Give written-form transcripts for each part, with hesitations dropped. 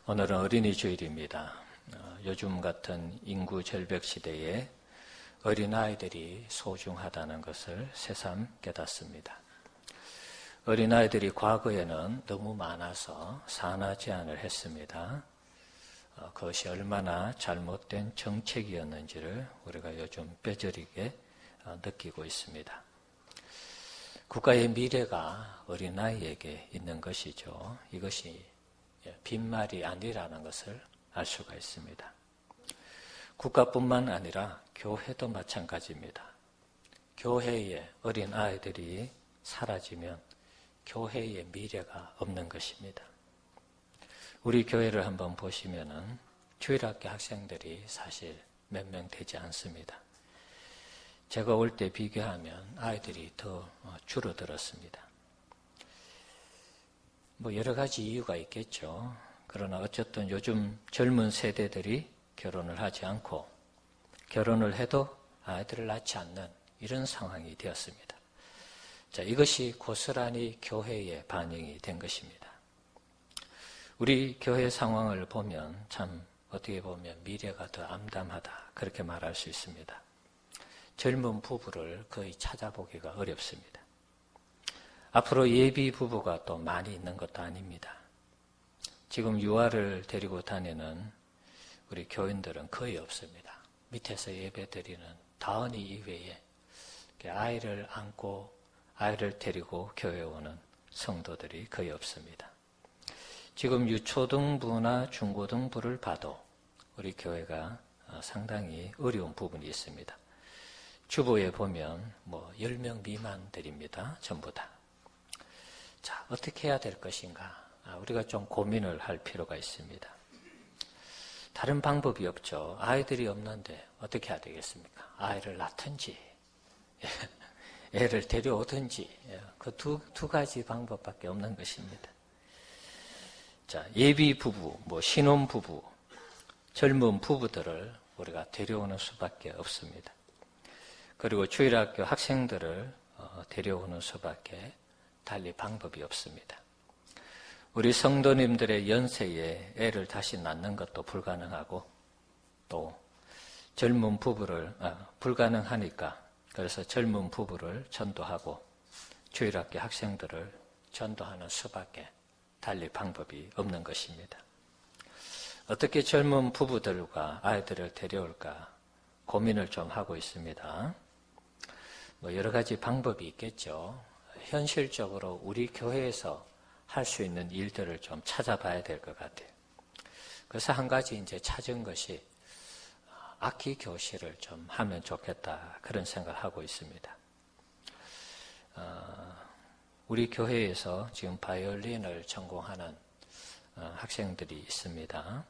오늘은 어린이 주일입니다. 요즘 같은 인구 절벽 시대에 어린아이들이 소중하다는 것을 새삼 깨닫습니다. 어린아이들이 과거에는 너무 많아서 산하 제한을 했습니다. 그것이 얼마나 잘못된 정책이었는지를 우리가 요즘 뼈저리게 느끼고 있습니다. 국가의 미래가 어린아이에게 있는 것이죠. 이것이 빈말이 아니라는 것을 알 수가 있습니다. 국가뿐만 아니라 교회도 마찬가지입니다. 교회에 어린아이들이 사라지면 교회의 미래가 없는 것입니다. 우리 교회를 한번 보시면은 주일학교 학생들이 사실 몇 명 되지 않습니다. 제가 올 때 비교하면 아이들이 더 줄어들었습니다. 여러 가지 이유가 있겠죠. 그러나 어쨌든 요즘 젊은 세대들이 결혼을 하지 않고 결혼을 해도 아이들을 낳지 않는 이런 상황이 되었습니다. 자, 이것이 고스란히 교회의 반영이 된 것입니다. 우리 교회 상황을 보면 참 어떻게 보면 미래가 더 암담하다 그렇게 말할 수 있습니다. 젊은 부부를 거의 찾아보기가 어렵습니다. 앞으로 예비 부부가 또 많이 있는 것도 아닙니다. 지금 유아를 데리고 다니는 우리 교인들은 거의 없습니다. 밑에서 예배 드리는 다은이 이외에 아이를 안고 아이를 데리고 교회에 오는 성도들이 거의 없습니다. 지금 유초등부나 중고등부를 봐도 우리 교회가 상당히 어려운 부분이 있습니다. 주보에 보면 10명 미만들입니다. 전부 다. 자, 어떻게 해야 될 것인가? 우리가 좀 고민을 할 필요가 있습니다. 다른 방법이 없죠. 아이들이 없는데 어떻게 해야 되겠습니까? 아이를 낳든지, 애를 데려오든지, 그 두 가지 방법밖에 없는 것입니다. 자, 예비 부부, 신혼 부부, 젊은 부부들을 우리가 데려오는 수밖에 없습니다. 그리고 주일학교 학생들을 데려오는 수밖에 달리 방법이 없습니다. 우리 성도님들의 연세에 애를 다시 낳는 것도 불가능하고 또 젊은 부부를 불가능하니까 그래서 젊은 부부를 전도하고 주일학교 학생들을 전도하는 수밖에 달리 방법이 없는 것입니다. 어떻게 젊은 부부들과 아이들을 데려올까 고민을 좀 하고 있습니다. 여러 가지 방법이 있겠죠. 현실적으로 우리 교회에서 할 수 있는 일들을 좀 찾아봐야 될 것 같아요. 그래서 한 가지 이제 찾은 것이 악기 교실을 좀 하면 좋겠다 그런 생각을 하고 있습니다. 우리 교회에서 지금 바이올린을 전공하는 학생들이 있습니다.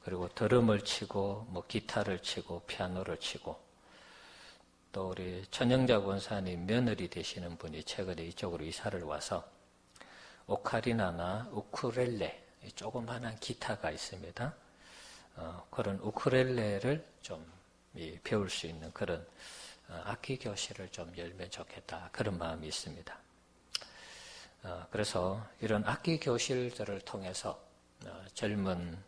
그리고 드럼을 치고 기타를 치고 피아노를 치고 또 우리 천영자 권사님 며느리 되시는 분이 최근에 이쪽으로 이사를 와서 오카리나나 우쿨렐레 조그마한 기타가 있습니다. 그런 우쿨렐레를 좀 배울 수 있는 그런 악기 교실을 좀 열면 좋겠다 그런 마음이 있습니다. 그래서 이런 악기 교실들을 통해서 젊은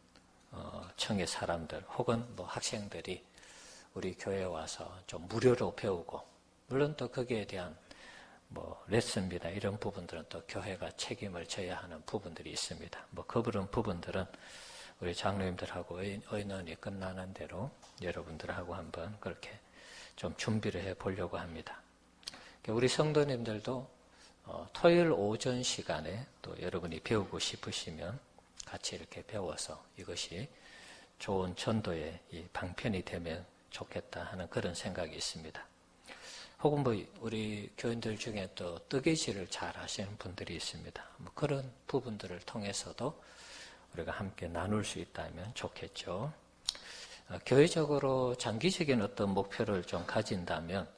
청의 사람들 혹은 학생들이 우리 교회에 와서 좀 무료로 배우고 물론 또 거기에 대한 레슨비나 이런 부분들은 또 교회가 책임을 져야 하는 부분들이 있습니다. 그런 부분들은 우리 장로님들하고 의논이 끝나는 대로 여러분들하고 한번 그렇게 좀 준비를 해 보려고 합니다. 우리 성도님들도 토요일 오전 시간에 또 여러분이 배우고 싶으시면 같이 이렇게 배워서 이것이 좋은 전도의 이 방편이 되면 좋겠다 하는 그런 생각이 있습니다. 혹은 우리 교인들 중에 또 뜨개질을 잘 하시는 분들이 있습니다. 그런 부분들을 통해서도 우리가 함께 나눌 수 있다면 좋겠죠. 교회적으로 장기적인 어떤 목표를 좀 가진다면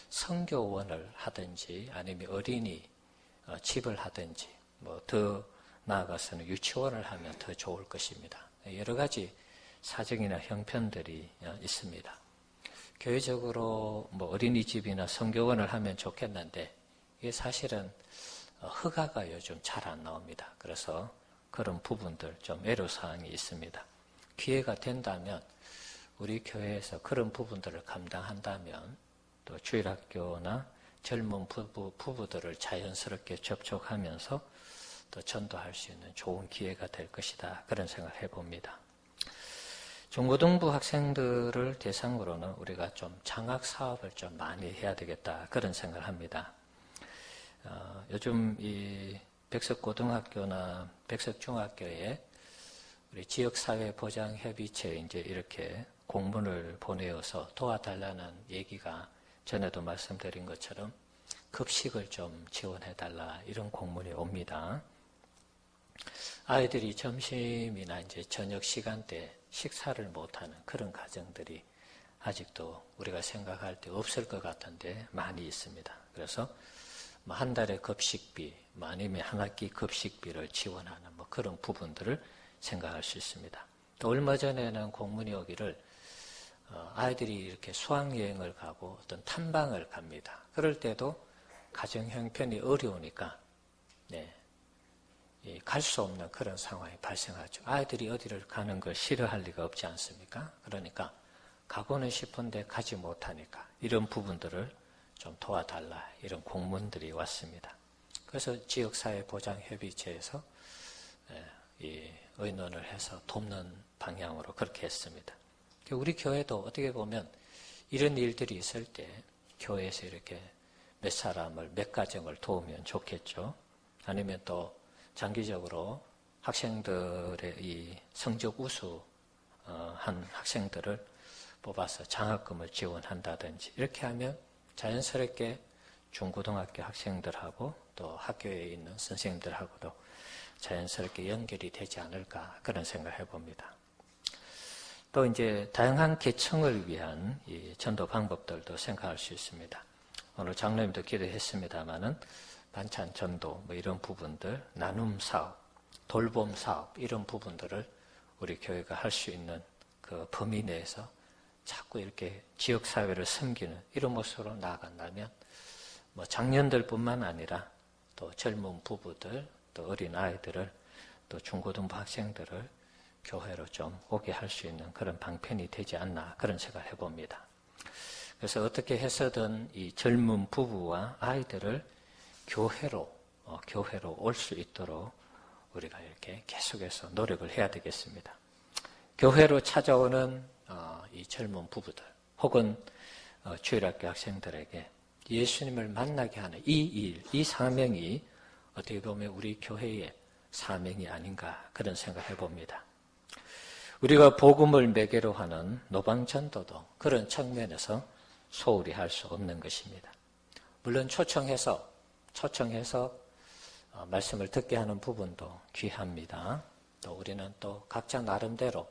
선교원을 하든지 아니면 어린이 집을 하든지 더 나아가서는 유치원을 하면 더 좋을 것입니다. 여러 가지 사정이나 형편들이 있습니다. 교회적으로 어린이집이나 선교원을 하면 좋겠는데 이게 사실은 허가가 요즘 잘 안 나옵니다. 그래서 그런 부분들 좀 애로사항이 있습니다. 기회가 된다면 우리 교회에서 그런 부분들을 감당한다면 또 주일학교나 젊은 부부들을 자연스럽게 접촉하면서 또 전도할 수 있는 좋은 기회가 될 것이다. 그런 생각을 해봅니다. 중고등부 학생들을 대상으로는 우리가 좀 장학 사업을 좀 많이 해야 되겠다. 그런 생각을 합니다. 요즘 이 백석고등학교나 백석중학교에 우리 지역사회보장협의체에 이제 이렇게 공문을 보내어서 도와달라는 얘기가 전에도 말씀드린 것처럼 급식을 좀 지원해달라 이런 공문이 옵니다. 아이들이 점심이나 이제 저녁 시간대 식사를 못하는 그런 가정들이 아직도 우리가 생각할 때 없을 것 같은데 많이 있습니다. 그래서 한 달에 급식비, 아니면 한 학기 급식비를 지원하는 그런 부분들을 생각할 수 있습니다. 또 얼마 전에는 공문이 오기를 아이들이 이렇게 수학여행을 가고 어떤 탐방을 갑니다. 그럴 때도 가정 형편이 어려우니까 갈 수 없는 그런 상황이 발생하죠. 아이들이 어디를 가는 걸 싫어할 리가 없지 않습니까? 그러니까 가고는 싶은데 가지 못하니까 이런 부분들을 좀 도와달라 이런 공문들이 왔습니다. 그래서 지역사회보장협의체에서 이 의논을 해서 돕는 방향으로 그렇게 했습니다. 우리 교회도 어떻게 보면 이런 일들이 있을 때 교회에서 이렇게 몇 사람을, 몇 가정을 도우면 좋겠죠. 아니면 또 장기적으로 학생들의 이 성적 우수한 학생들을 뽑아서 장학금을 지원한다든지 이렇게 하면 자연스럽게 중고등학교 학생들하고 또 학교에 있는 선생님들하고도 자연스럽게 연결이 되지 않을까 그런 생각을 해봅니다. 또 이제 다양한 계층을 위한 이 전도 방법들도 생각할 수 있습니다. 오늘 장로님도 기도했습니다마는 반찬 전도 이런 부분들, 나눔 사업, 돌봄 사업 이런 부분들을 우리 교회가 할 수 있는 그 범위 내에서 자꾸 이렇게 지역사회를 섬기는 이런 모습으로 나아간다면 장년들뿐만 아니라 또 젊은 부부들, 또 어린 아이들을, 또 중고등부 학생들을 교회로 좀 오게 할 수 있는 그런 방편이 되지 않나 그런 생각을 해봅니다. 그래서 어떻게 해서든 이 젊은 부부와 아이들을 교회로 올 수 있도록 우리가 이렇게 계속해서 노력을 해야 되겠습니다. 교회로 찾아오는 이 젊은 부부들 혹은 주일학교 학생들에게 예수님을 만나게 하는 이 일, 이 사명이 어떻게 보면 우리 교회의 사명이 아닌가 그런 생각을 해봅니다. 우리가 복음을 매개로 하는 노방전도도 그런 측면에서 소홀히 할 수 없는 것입니다. 물론 초청해서 말씀을 듣게 하는 부분도 귀합니다. 또 우리는 또 각자 나름대로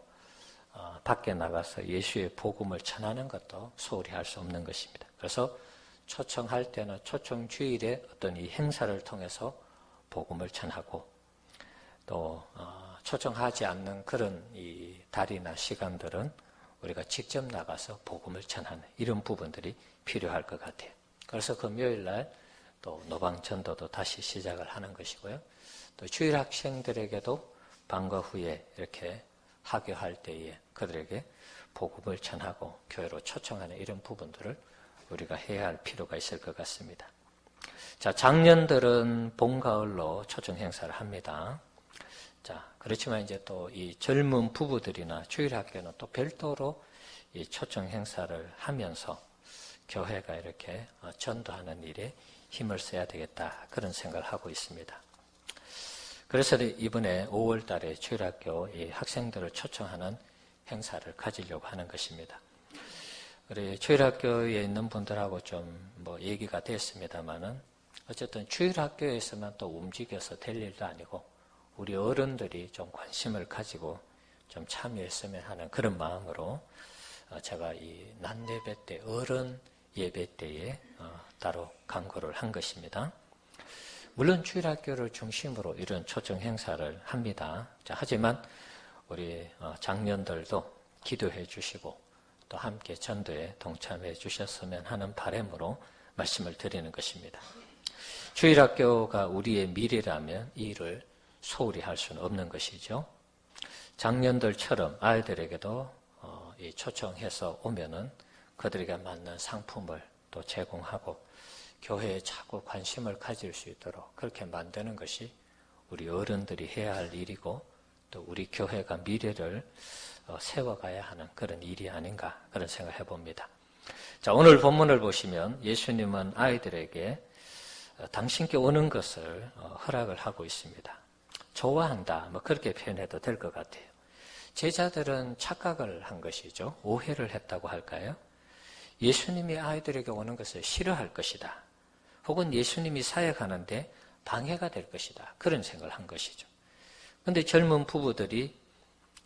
밖에 나가서 예수의 복음을 전하는 것도 소홀히 할 수 없는 것입니다. 그래서 초청할 때는 초청 주일에 어떤 이 행사를 통해서 복음을 전하고 또 초청하지 않는 그런 이 달이나 시간들은 우리가 직접 나가서 복음을 전하는 이런 부분들이 필요할 것 같아요. 그래서 금요일 날 또 노방전도도 다시 시작을 하는 것이고요. 또 주일 학생들에게도 방과 후에 이렇게 하교할 때에 그들에게 복음을 전하고 교회로 초청하는 이런 부분들을 우리가 해야 할 필요가 있을 것 같습니다. 자, 작년들은 봄, 가을로 초청 행사를 합니다. 자, 그렇지만 이제 또 이 젊은 부부들이나 주일학교는 또 별도로 이 초청 행사를 하면서 교회가 이렇게 전도하는 일에 힘을 써야 되겠다 그런 생각을 하고 있습니다. 그래서 이번에 5월 달에 주일학교 이 학생들을 초청하는 행사를 가지려고 하는 것입니다. 우리 주일학교에 있는 분들하고 좀 얘기가 됐습니다만은 어쨌든 주일학교에서만 또 움직여서 될 일도 아니고 우리 어른들이 좀 관심을 가지고 좀 참여했으면 하는 그런 마음으로 제가 이 낮 예배 때 어른 예배 때에 따로 강구를 한 것입니다. 물론 주일학교를 중심으로 이런 초청 행사를 합니다. 자, 하지만 우리 장년들도 기도해 주시고 또 함께 전도에 동참해 주셨으면 하는 바람으로 말씀을 드리는 것입니다. 주일학교가 우리의 미래라면 이 일을 소홀히 할 수는 없는 것이죠. 장년들처럼 아이들에게도 초청해서 오면은 그들에게 맞는 상품을 또 제공하고 교회에 자꾸 관심을 가질 수 있도록 그렇게 만드는 것이 우리 어른들이 해야 할 일이고 또 우리 교회가 미래를 세워가야 하는 그런 일이 아닌가 그런 생각을 해봅니다. 자, 오늘 본문을 보시면 예수님은 아이들에게 당신께 오는 것을 허락을 하고 있습니다. 좋아한다, 그렇게 표현해도 될 것 같아요. 제자들은 착각을 한 것이죠. 오해를 했다고 할까요? 예수님이 아이들에게 오는 것을 싫어할 것이다. 혹은 예수님이 사역하는데 방해가 될 것이다. 그런 생각을 한 것이죠. 그런데 젊은 부부들이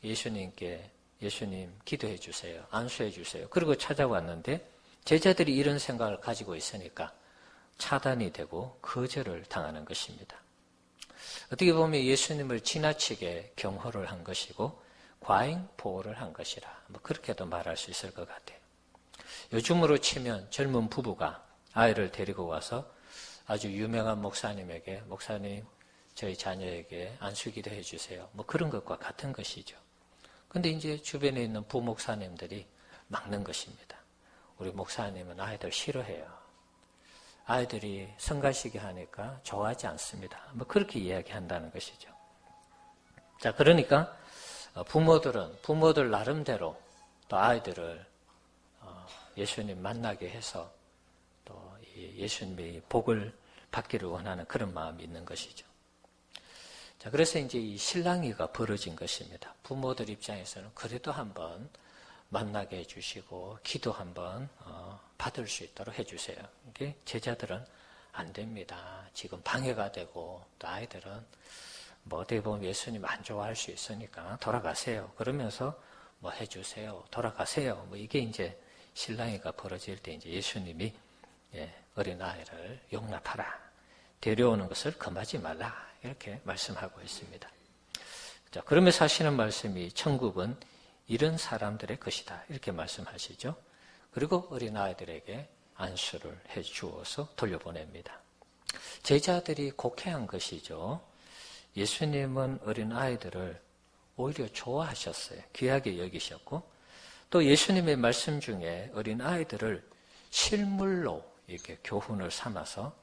예수님께 예수님 기도해 주세요. 안수해 주세요. 그리고 찾아왔는데 제자들이 이런 생각을 가지고 있으니까 차단이 되고 거절을 당하는 것입니다. 어떻게 보면 예수님을 지나치게 경호를 한 것이고 과잉 보호를 한 것이라 그렇게도 말할 수 있을 것 같아요. 요즘으로 치면 젊은 부부가 아이를 데리고 와서 아주 유명한 목사님에게 목사님 저희 자녀에게 안수기도 해주세요. 그런 것과 같은 것이죠. 그런데 이제 주변에 있는 부목사님들이 막는 것입니다. 우리 목사님은 아이들 싫어해요. 아이들이 성가시게 하니까 좋아하지 않습니다. 그렇게 이야기한다는 것이죠. 자, 그러니까 부모들 나름대로 또 아이들을 예수님 만나게 해서 또 예수님의 복을 받기를 원하는 그런 마음이 있는 것이죠. 자, 그래서 이제 이 실랑이가 벌어진 것입니다. 부모들 입장에서는 그래도 한번 만나게 해주시고 기도 한번 받을 수 있도록 해주세요. 이게 제자들은 안 됩니다. 지금 방해가 되고 또 아이들은 어떻게 보면 예수님 안 좋아할 수 있으니까 돌아가세요. 그러면서 해주세요. 돌아가세요. 이게 이제 실랑이가 벌어질 때 이제 예수님이 어린아이를 용납하라. 데려오는 것을 금하지 말라. 이렇게 말씀하고 있습니다. 자, 그러면서 하시는 말씀이 천국은 이런 사람들의 것이다. 이렇게 말씀하시죠. 그리고 어린아이들에게 안수를 해 주어서 돌려보냅니다. 제자들이 곡해한 것이죠. 예수님은 어린아이들을 오히려 좋아하셨어요. 귀하게 여기셨고 또 예수님의 말씀 중에 어린아이들을 실물로 이렇게 교훈을 삼아서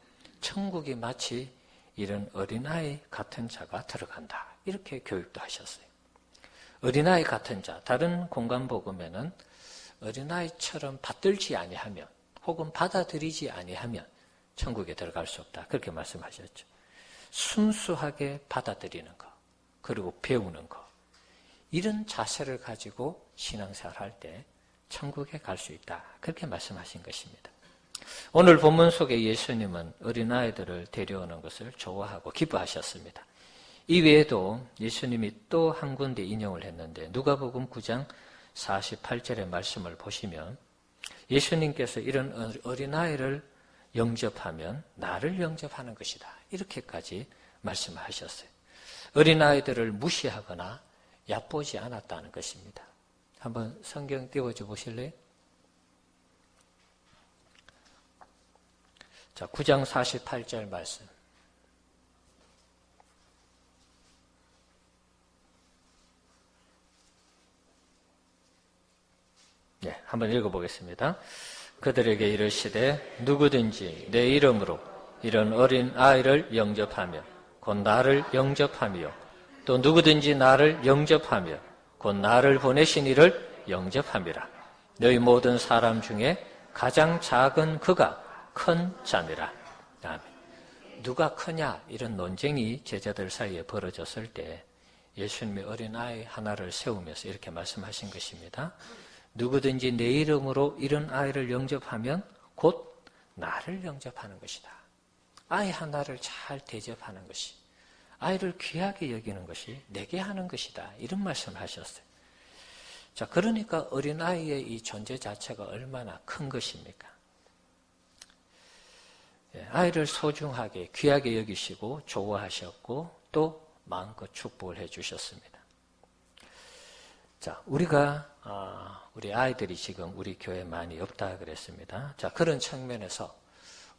천국이 마치 이런 어린아이 같은 자가 들어간다. 이렇게 교육도 하셨어요. 어린아이 같은 자, 다른 공간복음에는 어린아이처럼 받들지 아니하면 혹은 받아들이지 아니하면 천국에 들어갈 수 없다. 그렇게 말씀하셨죠. 순수하게 받아들이는 것, 그리고 배우는 것. 이런 자세를 가지고 신앙생활 할 때 천국에 갈 수 있다. 그렇게 말씀하신 것입니다. 오늘 본문 속에 예수님은 어린아이들을 데려오는 것을 좋아하고 기뻐하셨습니다. 이 외에도 예수님이 또 한 군데 인용을 했는데 누가복음 9장 48절의 말씀을 보시면 예수님께서 이런 어린아이를 영접하면 나를 영접하는 것이다. 이렇게까지 말씀하셨어요. 어린아이들을 무시하거나 얕보지 않았다는 것입니다. 한번 성경 띄워줘 보실래요? 자, 9장 48절 말씀. 네, 한번 읽어보겠습니다. 그들에게 이르시되 누구든지 내 이름으로 이런 어린 아이를 영접하며 곧 나를 영접하며 또 누구든지 나를 영접하며 곧 나를 보내신 이를 영접함이라. 너희 모든 사람 중에 가장 작은 그가 큰 자니라. 아멘. 누가 크냐 이런 논쟁이 제자들 사이에 벌어졌을 때 예수님이 어린아이 하나를 세우면서 이렇게 말씀하신 것입니다. 누구든지 내 이름으로 이런 아이를 영접하면 곧 나를 영접하는 것이다. 아이 하나를 잘 대접하는 것이, 아이를 귀하게 여기는 것이 내게 하는 것이다. 이런 말씀을 하셨어요. 자, 그러니까 어린아이의 이 존재 자체가 얼마나 큰 것입니까? 아이를 소중하게 귀하게 여기시고 좋아하셨고 또 마음껏 축복을 해 주셨습니다. 자, 우리 아이들이 지금 우리 교회에 많이 없다 그랬습니다. 자, 그런 측면에서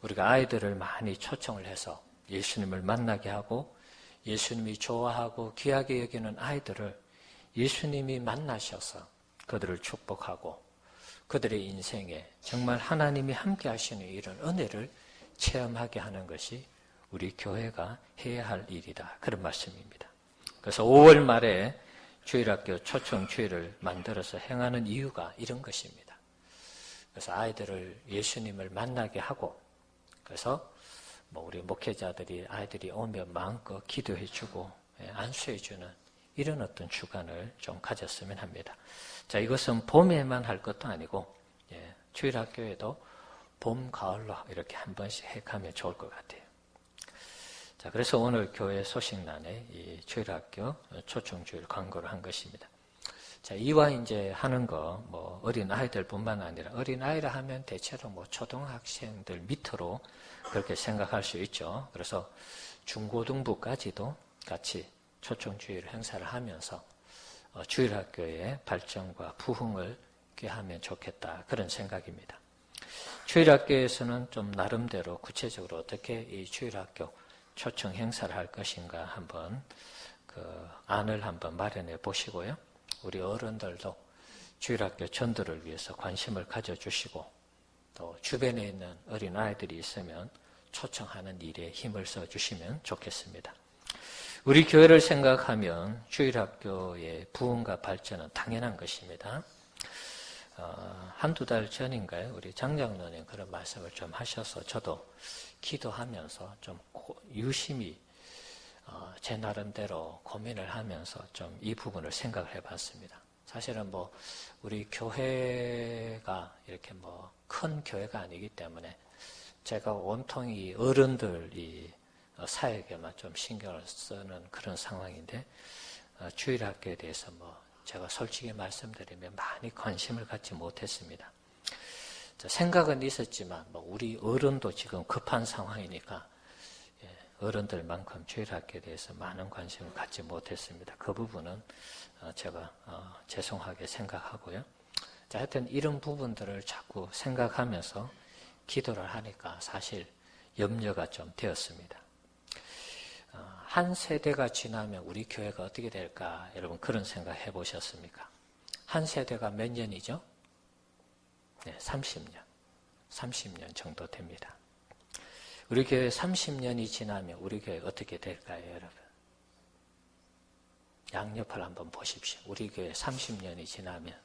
우리가 아이들을 많이 초청을 해서 예수님을 만나게 하고 예수님이 좋아하고 귀하게 여기는 아이들을 예수님이 만나셔서 그들을 축복하고 그들의 인생에 정말 하나님이 함께 하시는 이런 은혜를 체험하게 하는 것이 우리 교회가 해야 할 일이다. 그런 말씀입니다. 그래서 5월 말에 주일학교 초청주일을 만들어서 행하는 이유가 이런 것입니다. 그래서 아이들을 예수님을 만나게 하고 그래서 우리 목회자들이 아이들이 오면 마음껏 기도해주고 안수해주는 이런 어떤 주간을 좀 가졌으면 합니다. 자, 이것은 봄에만 할 것도 아니고 주일학교에도 봄, 가을로 이렇게 한 번씩 해가면 좋을 것 같아요. 자, 그래서 오늘 교회 소식란에 이 주일학교 초청주일 광고를 한 것입니다. 자, 이와 이제 하는 거, 어린 아이들뿐만 아니라 어린 아이라 하면 대체로 초등학생들 밑으로 그렇게 생각할 수 있죠. 그래서 중고등부까지도 같이 초청주일 행사를 하면서 주일학교의 발전과 부흥을 꾀하면 좋겠다. 그런 생각입니다. 주일학교에서는 좀 나름대로 구체적으로 어떻게 이 주일학교 초청 행사를 할 것인가 한번 그 안을 한번 마련해 보시고요. 우리 어른들도 주일학교 전도를 위해서 관심을 가져주시고 또 주변에 있는 어린아이들이 있으면 초청하는 일에 힘을 써주시면 좋겠습니다. 우리 교회를 생각하면 주일학교의 부흥과 발전은 당연한 것입니다. 한두 달 전인가요? 우리 장장로님 그런 말씀을 좀 하셔서 저도 기도하면서 좀 유심히 제 나름대로 고민을 하면서 좀 이 부분을 생각을 해봤습니다. 사실은 우리 교회가 이렇게 큰 교회가 아니기 때문에 제가 온통이 어른들이 사역에만 좀 신경을 쓰는 그런 상황인데 주일학교에 대해서 제가 솔직히 말씀드리면 많이 관심을 갖지 못했습니다. 생각은 있었지만 우리 어른도 지금 급한 상황이니까 어른들만큼 주일학교에 대해서 많은 관심을 갖지 못했습니다. 그 부분은 제가 죄송하게 생각하고요. 자, 하여튼 이런 부분들을 자꾸 생각하면서 기도를 하니까 사실 염려가 좀 되었습니다. 한 세대가 지나면 우리 교회가 어떻게 될까? 여러분 그런 생각 해보셨습니까? 한 세대가 몇 년이죠? 네, 30년. 30년 정도 됩니다. 우리 교회 30년이 지나면 우리 교회 어떻게 될까요, 여러분? 양옆을 한번 보십시오. 우리 교회 30년이 지나면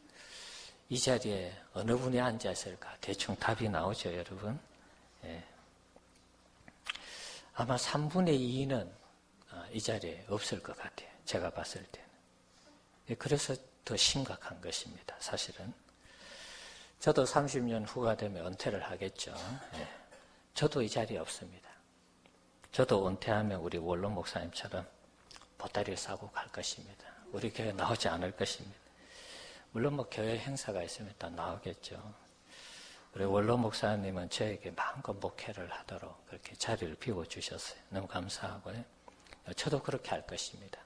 이 자리에 어느 분이 앉았을까? 대충 답이 나오죠, 여러분? 예. 아마 3분의 2는 이 자리에 없을 것 같아요. 제가 봤을 때는. 그래서 더 심각한 것입니다, 사실은. 저도 30년 후가 되면 은퇴를 하겠죠. 예. 저도 이 자리에 없습니다. 저도 은퇴하면 우리 원로 목사님처럼 보따리를 싸고 갈 것입니다. 우리 교회 나오지 않을 것입니다. 물론 교회 행사가 있으면 또 나오겠죠. 우리 원로 목사님은 저에게 마음껏 목회를 하도록 그렇게 자리를 비워주셨어요. 너무 감사하고요. 저도 그렇게 할 것입니다.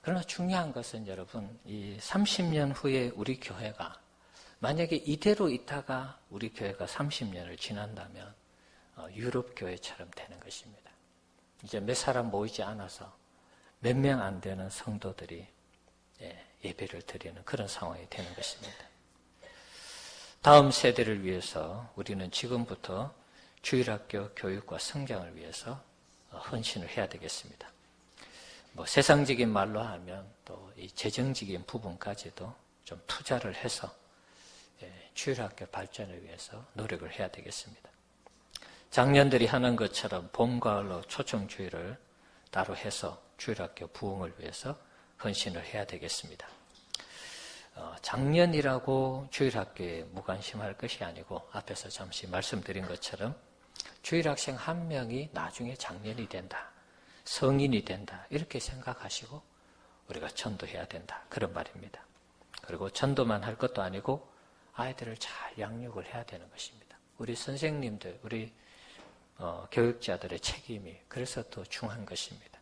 그러나 중요한 것은 여러분, 이 30년 후에 우리 교회가 만약에 이대로 있다가 우리 교회가 30년을 지난다면 유럽 교회처럼 되는 것입니다. 이제 몇 사람 모이지 않아서 몇 명 안 되는 성도들이 예배를 드리는 그런 상황이 되는 것입니다. 다음 세대를 위해서 우리는 지금부터 주일학교 교육과 성장을 위해서 헌신을 해야 되겠습니다. 세상적인 말로 하면 또 이 재정적인 부분까지도 좀 투자를 해서 주일학교 발전을 위해서 노력을 해야 되겠습니다. 작년들이 하는 것처럼 봄, 가을로 초청주일을 따로 해서 주일학교 부흥을 위해서 헌신을 해야 되겠습니다. 작년이라고 주일학교에 무관심할 것이 아니고 앞에서 잠시 말씀드린 것처럼 주일학생 한 명이 나중에 장년이 된다, 성인이 된다 이렇게 생각하시고 우리가 전도해야 된다 그런 말입니다. 그리고 전도만 할 것도 아니고 아이들을 잘 양육을 해야 되는 것입니다. 우리 선생님들, 우리 교육자들의 책임이 그래서 더 중요한 것입니다.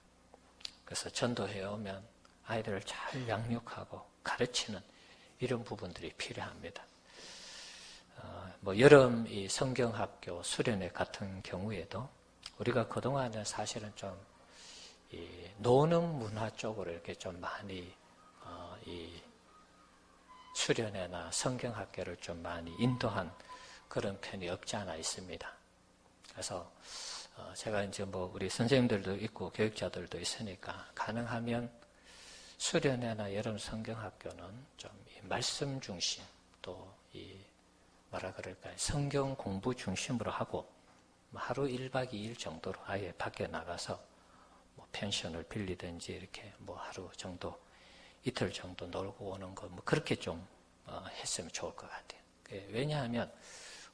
그래서 전도해오면 아이들을 잘 양육하고 가르치는 이런 부분들이 필요합니다. 여름 이 성경학교 수련회 같은 경우에도 우리가 그동안은 사실은 좀 이 노는 문화 쪽으로 이렇게 좀 많이 이 수련회나 성경학교를 좀 많이 인도한 그런 편이 없지 않아 있습니다. 그래서 제가 이제 뭐 우리 선생님들도 있고 교육자들도 있으니까 가능하면 수련회나 여름 성경학교는 좀 이 말씀 중심 또 이 뭐라 그럴까요? 성경 공부 중심으로 하고 하루 1박 2일 정도로 아예 밖에 나가서 뭐 펜션을 빌리든지 이렇게 뭐 하루 정도 이틀 정도 놀고 오는 거 뭐 그렇게 좀 했으면 좋을 것 같아요. 왜냐하면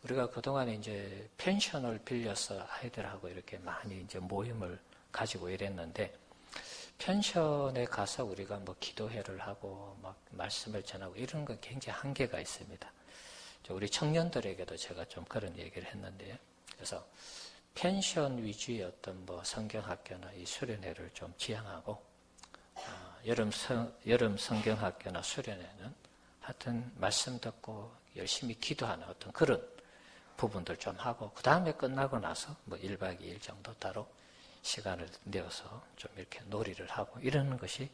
우리가 그동안에 이제 펜션을 빌려서 아이들하고 이렇게 많이 이제 모임을 가지고 이랬는데 펜션에 가서 우리가 뭐 기도회를 하고 막 말씀을 전하고 이런 건 굉장히 한계가 있습니다. 우리 청년들에게도 제가 좀 그런 얘기를 했는데요. 그래서 펜션 위주의 어떤 뭐 성경학교나 이 수련회를 좀 지향하고 여름 성경학교나 수련회는 하여튼 말씀 듣고 열심히 기도하는 어떤 그런 부분들 좀 하고 그 다음에 끝나고 나서 뭐 1박 2일 정도 따로 시간을 내어서 좀 이렇게 놀이를 하고 이러는 것이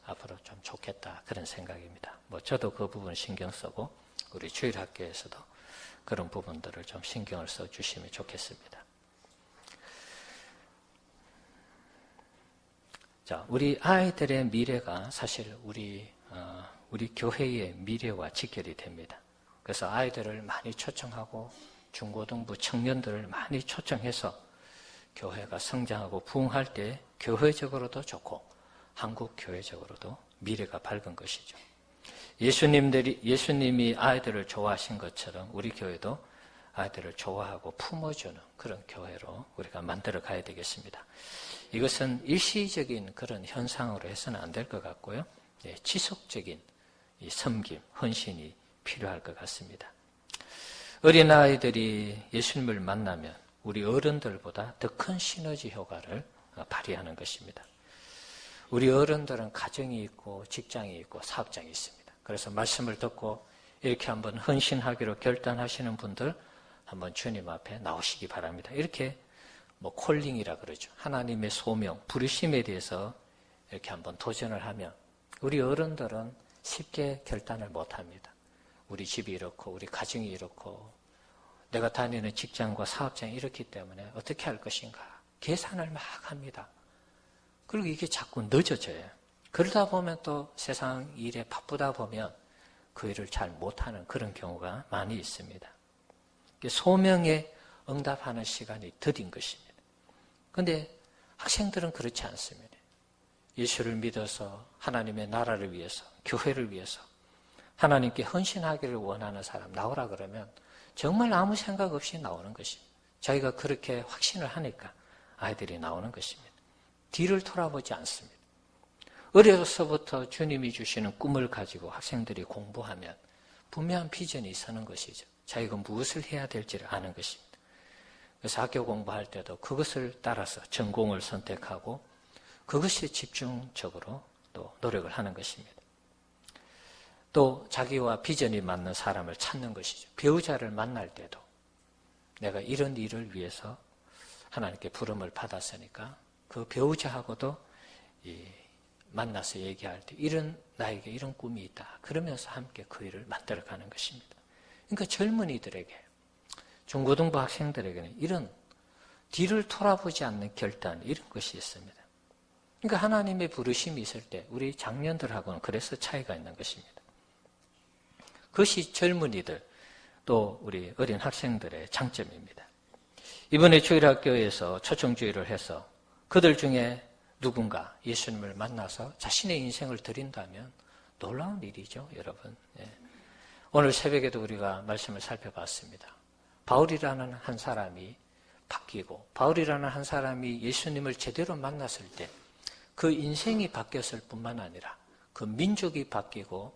앞으로 좀 좋겠다 그런 생각입니다. 뭐 저도 그 부분 신경 쓰고 우리 주일학교에서도 그런 부분들을 좀 신경을 써 주시면 좋겠습니다. 자, 우리 아이들의 미래가 사실 우리 교회의 미래와 직결이 됩니다. 그래서 아이들을 많이 초청하고 중고등부 청년들을 많이 초청해서 교회가 성장하고 부흥할 때 교회적으로도 좋고 한국 교회적으로도 미래가 밝은 것이죠. 예수님이 아이들을 좋아하신 것처럼 우리 교회도 아이들을 좋아하고 품어주는 그런 교회로 우리가 만들어 가야 되겠습니다. 이것은 일시적인 그런 현상으로 해서는 안 될 것 같고요. 지속적인 이 섬김, 헌신이 필요할 것 같습니다. 어린아이들이 예수님을 만나면 우리 어른들보다 더 큰 시너지 효과를 발휘하는 것입니다. 우리 어른들은 가정이 있고 직장이 있고 사업장이 있습니다. 그래서 말씀을 듣고 이렇게 한번 헌신하기로 결단하시는 분들 한번 주님 앞에 나오시기 바랍니다. 이렇게 뭐 콜링이라 그러죠. 하나님의 소명, 부르심에 대해서 이렇게 한번 도전을 하면 우리 어른들은 쉽게 결단을 못합니다. 우리 집이 이렇고 우리 가정이 이렇고 내가 다니는 직장과 사업장이 이렇기 때문에 어떻게 할 것인가 계산을 막 합니다. 그리고 이게 자꾸 늦어져요. 그러다 보면 또 세상 일에 바쁘다 보면 그 일을 잘 못하는 그런 경우가 많이 있습니다. 소명에 응답하는 시간이 더딘 것입니다. 그런데 학생들은 그렇지 않습니다. 예수를 믿어서 하나님의 나라를 위해서 교회를 위해서 하나님께 헌신하기를 원하는 사람 나오라 그러면 정말 아무 생각 없이 나오는 것입니다. 자기가 그렇게 확신을 하니까 아이들이 나오는 것입니다. 뒤를 돌아보지 않습니다. 어려서부터 주님이 주시는 꿈을 가지고 학생들이 공부하면 분명한 비전이 있는 것이죠. 자기가 무엇을 해야 될지를 아는 것입니다. 그래서 학교 공부할 때도 그것을 따라서 전공을 선택하고 그것이 집중적으로 또 노력을 하는 것입니다. 또 자기와 비전이 맞는 사람을 찾는 것이죠. 배우자를 만날 때도 내가 이런 일을 위해서 하나님께 부름을 받았으니까 그 배우자하고도 만나서 얘기할 때 나에게 이런 꿈이 있다. 그러면서 함께 그 일을 만들어가는 것입니다. 그러니까 젊은이들에게 중고등부 학생들에게는 이런 뒤를 돌아보지 않는 결단 이런 것이 있습니다. 그러니까 하나님의 부르심이 있을 때 우리 장년들하고는 그래서 차이가 있는 것입니다. 그것이 젊은이들 또 우리 어린 학생들의 장점입니다. 이번에 주일학교에서 초청주의를 해서 그들 중에 누군가 예수님을 만나서 자신의 인생을 드린다면 놀라운 일이죠, 여러분. 오늘 새벽에도 우리가 말씀을 살펴봤습니다. 바울이라는 한 사람이 바뀌고 바울이라는 한 사람이 예수님을 제대로 만났을 때 그 인생이 바뀌었을 뿐만 아니라 그 민족이 바뀌고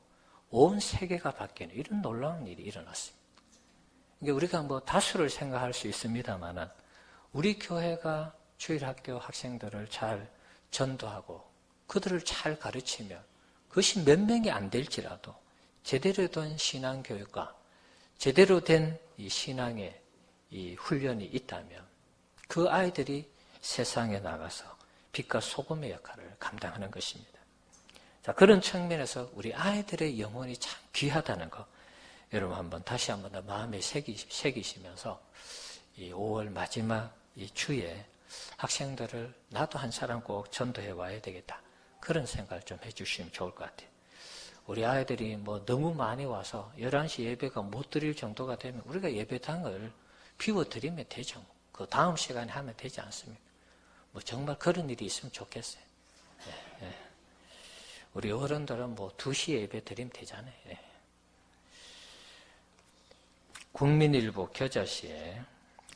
온 세계가 바뀌는 이런 놀라운 일이 일어났습니다. 그러니까 우리가 뭐 다수를 생각할 수 있습니다만은 우리 교회가 주일학교 학생들을 잘 전도하고 그들을 잘 가르치면 그것이 몇 명이 안 될지라도 제대로 된 신앙교육과 제대로 된 이 신앙의 이 훈련이 있다면 그 아이들이 세상에 나가서 빛과 소금의 역할을 감당하는 것입니다. 자, 그런 측면에서 우리 아이들의 영혼이 참 귀하다는 거, 여러분 다시 한번 더 마음에 새기시면서 이 5월 마지막 이 주에 학생들을 나도 한 사람 꼭 전도해 와야 되겠다. 그런 생각을 좀 해주시면 좋을 것 같아요. 우리 아이들이 너무 많이 와서 11시 예배가 못 드릴 정도가 되면 우리가 예배당을 비워드리면 되죠. 그 다음 시간에 하면 되지 않습니까? 정말 그런 일이 있으면 좋겠어요. 예, 예. 우리 어른들은 2시에 예배 드리면 되잖아요. 예. 국민일보 겨자씨에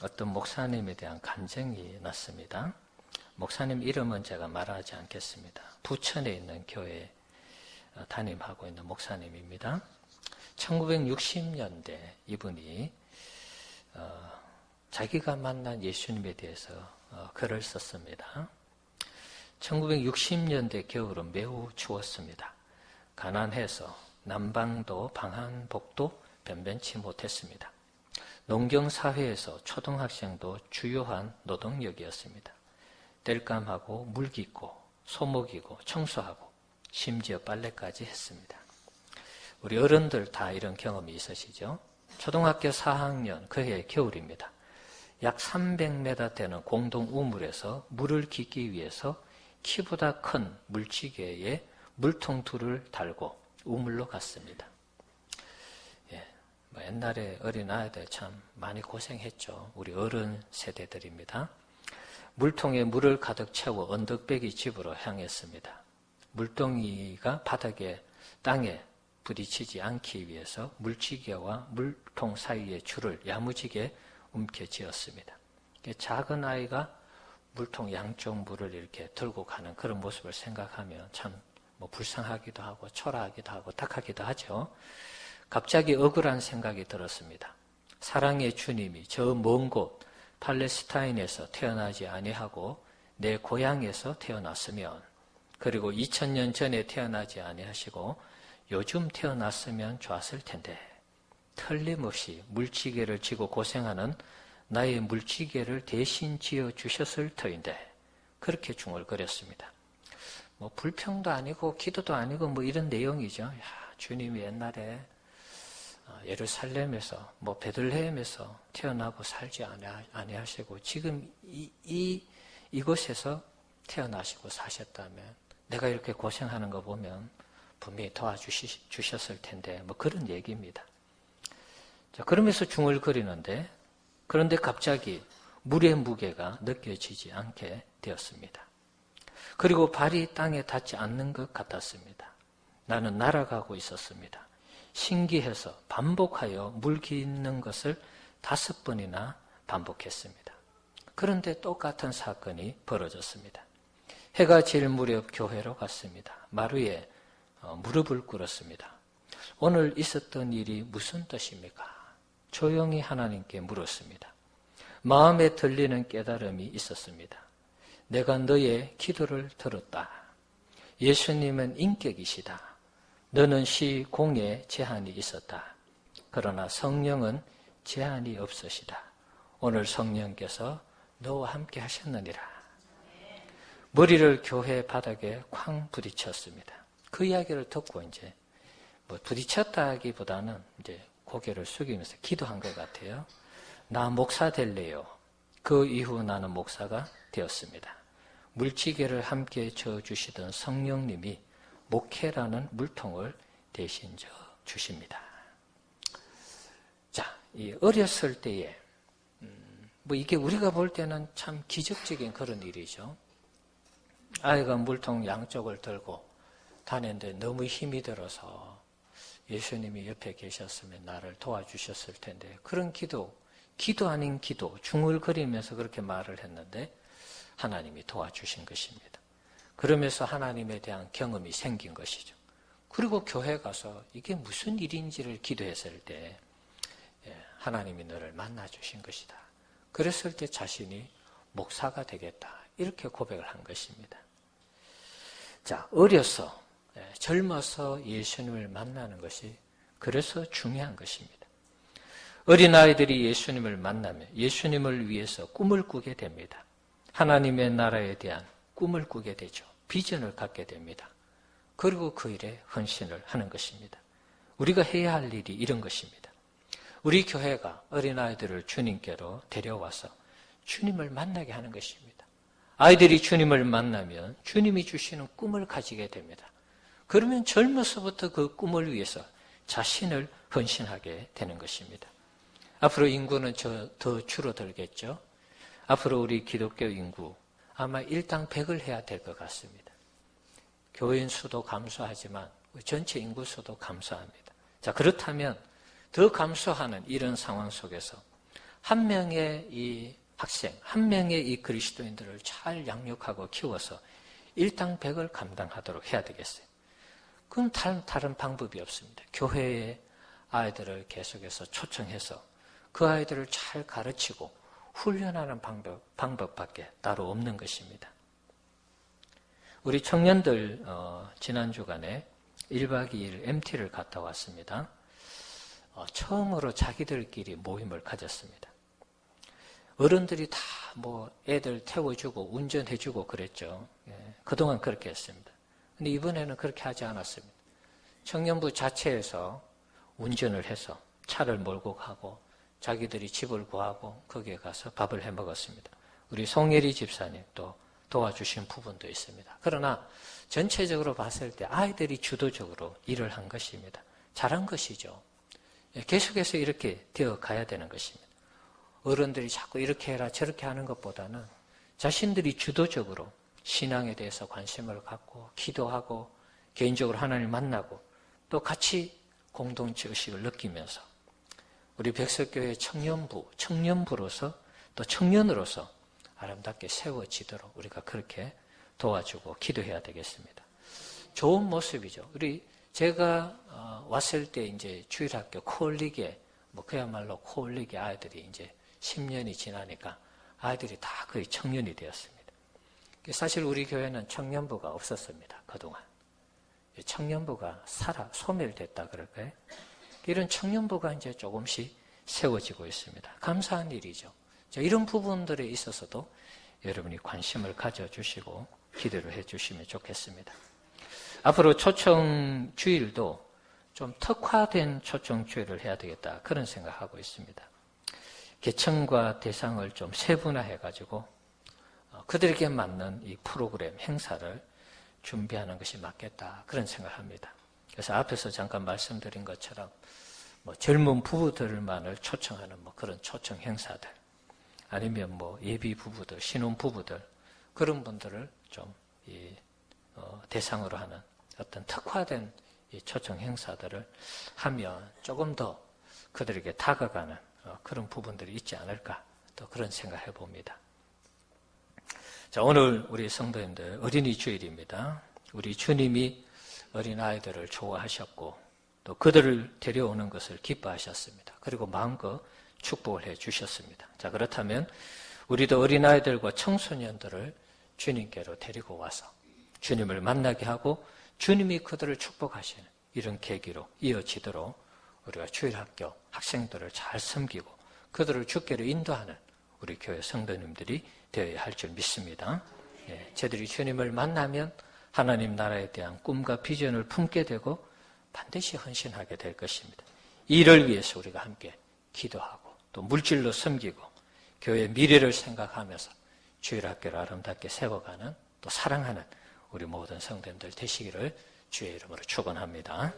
어떤 목사님에 대한 간증이 났습니다. 목사님 이름은 제가 말하지 않겠습니다. 부천에 있는 교회 담임하고 있는 목사님입니다. 1960년대 이분이 자기가 만난 예수님에 대해서 글을 썼습니다. 1960년대 겨울은 매우 추웠습니다. 가난해서 난방도 방한복도 변변치 못했습니다. 농경사회에서 초등학생도 주요한 노동력이었습니다. 땔감하고 물 깃고 소목이고 청소하고 심지어 빨래까지 했습니다. 우리 어른들 다 이런 경험이 있으시죠? 초등학교 4학년 그해 겨울입니다. 약 300m 되는 공동 우물에서 물을 깃기 위해서 키보다 큰 물지개에 물통 둘을 달고 우물로 갔습니다. 옛날에 어린아이들 참 많이 고생했죠. 우리 어른 세대들입니다. 물통에 물을 가득 채워 언덕배기 집으로 향했습니다. 물동이가 땅에 부딪히지 않기 위해서 물지개와 물통 사이에 줄을 야무지게 움켜쥐었습니다. 작은 아이가 물통 양쪽 물을 이렇게 들고 가는 그런 모습을 생각하면 참 불쌍하기도 하고 초라하기도 하고 탁하기도 하죠. 갑자기 억울한 생각이 들었습니다. 사랑의 주님이 저 먼 곳 팔레스타인에서 태어나지 아니하고 내 고향에서 태어났으면, 그리고 2000년 전에 태어나지 아니하시고 요즘 태어났으면 좋았을 텐데, 틀림없이 물지개를 지고 고생하는 나의 물지개를 대신 지어 주셨을 터인데, 그렇게 중얼거렸습니다. 불평도 아니고 기도도 아니고 이런 내용이죠. 주님이 옛날에 예루살렘에서 베들레헴에서 태어나고 살지 아니하시고 지금 이곳에서 태어나시고 사셨다면 내가 이렇게 고생하는 거 보면 분명히 도와주셨을 텐데 그런 얘기입니다. 자, 그러면서 중얼거리는데, 그런데 갑자기 물의 무게가 느껴지지 않게 되었습니다. 그리고 발이 땅에 닿지 않는 것 같았습니다. 나는 날아가고 있었습니다. 신기해서 반복하여 물 깃는 것을 5번이나 반복했습니다. 그런데 똑같은 사건이 벌어졌습니다. 해가 질 무렵 교회로 갔습니다. 마루에 무릎을 꿇었습니다. 오늘 있었던 일이 무슨 뜻입니까? 조용히 하나님께 물었습니다. 마음에 들리는 깨달음이 있었습니다. 내가 너의 기도를 들었다. 예수님은 인격이시다. 너는 시공에 제한이 있었다. 그러나 성령은 제한이 없으시다. 오늘 성령께서 너와 함께 하셨느니라. 머리를 교회 바닥에 쾅 부딪혔습니다. 그 이야기를 듣고 이제 부딪혔다기보다는 이제 고개를 숙이면서 기도한 것 같아요. 나 목사 될래요. 그 이후 나는 목사가 되었습니다. 물지개를 함께 저어주시던 성령님이 목회라는 물통을 대신 주십니다. 자, 이 어렸을 때에 이게 우리가 볼 때는 참 기적적인 그런 일이죠. 아이가 물통 양쪽을 들고 다녔는데 너무 힘이 들어서 예수님이 옆에 계셨으면 나를 도와주셨을 텐데, 그런 기도 아닌 기도, 중얼거리면서 그렇게 말을 했는데 하나님이 도와주신 것입니다. 그러면서 하나님에 대한 경험이 생긴 것이죠. 그리고 교회 가서 이게 무슨 일인지를 기도했을 때 하나님이 너를 만나주신 것이다. 그랬을 때 자신이 목사가 되겠다. 이렇게 고백을 한 것입니다. 자, 젊어서 예수님을 만나는 것이 그래서 중요한 것입니다. 어린아이들이 예수님을 만나면 예수님을 위해서 꿈을 꾸게 됩니다. 하나님의 나라에 대한 꿈을 꾸게 되죠. 비전을 갖게 됩니다. 그리고 그 일에 헌신을 하는 것입니다. 우리가 해야 할 일이 이런 것입니다. 우리 교회가 어린아이들을 주님께로 데려와서 주님을 만나게 하는 것입니다. 아이들이 주님을 만나면 주님이 주시는 꿈을 가지게 됩니다. 그러면 젊어서부터 그 꿈을 위해서 자신을 헌신하게 되는 것입니다. 앞으로 인구는 더 줄어들겠죠. 앞으로 우리 기독교 인구 아마 일당 100을 해야 될 것 같습니다. 교인 수도 감소하지만 전체 인구 수도 감소합니다. 자, 그렇다면 더 감소하는 이런 상황 속에서 한 명의 이 학생, 한 명의 이 그리스도인들을 잘 양육하고 키워서 일당 100을 감당하도록 해야 되겠어요. 그럼 다른 방법이 없습니다. 교회에 아이들을 계속해서 초청해서 그 아이들을 잘 가르치고 훈련하는 방법밖에 따로 없는 것입니다. 우리 청년들 지난 주간에 1박 2일 MT를 갔다 왔습니다. 처음으로 자기들끼리 모임을 가졌습니다. 어른들이 다 애들 태워주고 운전해주고 그랬죠. 그동안 그렇게 했습니다. 근데 이번에는 그렇게 하지 않았습니다. 청년부 자체에서 운전을 해서 차를 몰고 가고 자기들이 집을 구하고 거기에 가서 밥을 해 먹었습니다. 우리 송예리 집사님 또 도와주신 부분도 있습니다. 그러나 전체적으로 봤을 때 아이들이 주도적으로 일을 한 것입니다. 잘한 것이죠. 계속해서 이렇게 되어 가야 되는 것입니다. 어른들이 자꾸 이렇게 해라 저렇게 하는 것보다는 자신들이 주도적으로 신앙에 대해서 관심을 갖고 기도하고 개인적으로 하나님을 만나고 또 같이 공동체 의식을 느끼면서 우리 백석교회 청년부로서 또 청년으로서 아름답게 세워지도록 우리가 그렇게 도와주고 기도해야 되겠습니다. 좋은 모습이죠. 제가 왔을 때 이제 주일학교 코올리게 그야말로 코올리게 아이들이 이제 10년이 지나니까 아이들이 다 거의 청년이 되었습니다. 사실 우리 교회는 청년부가 없었습니다. 그동안. 청년부가 소멸됐다 그럴까요? 이런 청년부가 이제 조금씩 세워지고 있습니다. 감사한 일이죠. 이런 부분들에 있어서도 여러분이 관심을 가져주시고 기도를 해주시면 좋겠습니다. 앞으로 초청주일도 좀 특화된 초청주일을 해야 되겠다 그런 생각하고 있습니다. 계층과 대상을 좀 세분화해가지고 그들에게 맞는 이 프로그램, 행사를 준비하는 것이 맞겠다 그런 생각을 합니다. 그래서 앞에서 잠깐 말씀드린 것처럼 젊은 부부들만을 초청하는 그런 초청 행사들 아니면 예비 부부들, 신혼 부부들 그런 분들을 좀 대상으로 하는 어떤 특화된 이 초청 행사들을 하면 조금 더 그들에게 다가가는 그런 부분들이 있지 않을까 또 그런 생각해 봅니다. 자, 오늘 우리 성도님들 어린이 주일입니다. 우리 주님이 어린아이들을 좋아하셨고 또 그들을 데려오는 것을 기뻐하셨습니다. 그리고 마음껏 축복을 해 주셨습니다. 자, 그렇다면 우리도 어린아이들과 청소년들을 주님께로 데리고 와서 주님을 만나게 하고 주님이 그들을 축복하시는 이런 계기로 이어지도록 우리가 주일학교 학생들을 잘 섬기고 그들을 주께로 인도하는 우리 교회 성도님들이 되어야 할 줄 믿습니다. 저들이 주님을 만나면 하나님 나라에 대한 꿈과 비전을 품게 되고 반드시 헌신하게 될 것입니다. 이를 위해서 우리가 함께 기도하고 또 물질로 섬기고 교회의 미래를 생각하면서 주일학교를 아름답게 세워가는 또 사랑하는 우리 모든 성도님들 되시기를 주의 이름으로 축원합니다.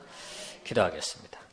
기도하겠습니다.